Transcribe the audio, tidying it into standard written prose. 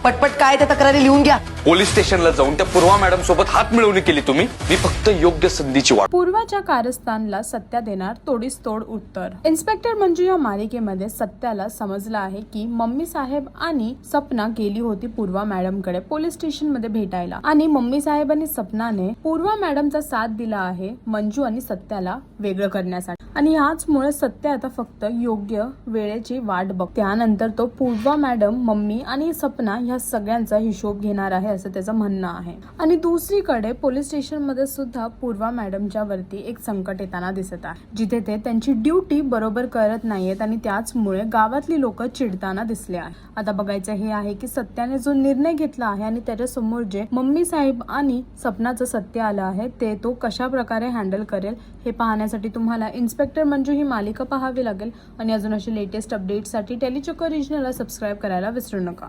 पटपट काय त्या तक्रारी लिहून घ्या. पोलीस स्टेशनला जाऊन त्या पूर्वा मॅडम सोबत हात मिळवणी केली तुम्ही. मी फक्त योग्य संधीची वाट. पूर्वाच्या कारस्थानला सत्या देणार तोडीस तोड उत्तर. इन्स्पेक्टर मंजू या मालिकेमध्ये सत्याला समजलं आहे की मम्मी साहेब आणि सपना गेली होती पूर्वा मॅडम कडे पोलीस स्टेशन मध्ये भेटायला आणि मम्मी साहेब आणि सपनाने पूर्वा मॅडमचा साथ दिला आहे मंजू आणि सत्याला वेगळं करण्यासाठी आणि ह्याचमुळे सत्य आता फक्त योग्य वेळेची वाट बघ. त्यानंतर तो पूर्वा मॅडम, मम्मी आणि सपना ह्या सगळ्यांचा हिशोब घेणार आहे असं त्याचं म्हणणं आहे. आणि दुसरीकडे पोलीस स्टेशन मध्ये सुद्धा पूर्वा मॅडमच्या वरती एक संकट येताना दिसत आहे, जिथे ते त्यांची ड्युटी बरोबर करत नाहीयेत आणि त्याचमुळे गावातली लोक चिडताना दिसले आहे. आता बघायचं हे आहे की सत्याने जो निर्णय घेतला आहे आणि त्याच्या समोर जे मम्मी साहेब आणि सपनाचं सत्य आलं आहे ते तो कशा प्रकारे हँडल करेल हे पाहण्यासाठी तुम्हाला इन्स्पेक्टर मंजू ही मालिका पाहावी लागेल. आणि अजून अशी लेटेस्ट अपडेट्ससाठी टेलीचक्कर रिजनलला सबस्क्राईब करायला विसरू नका.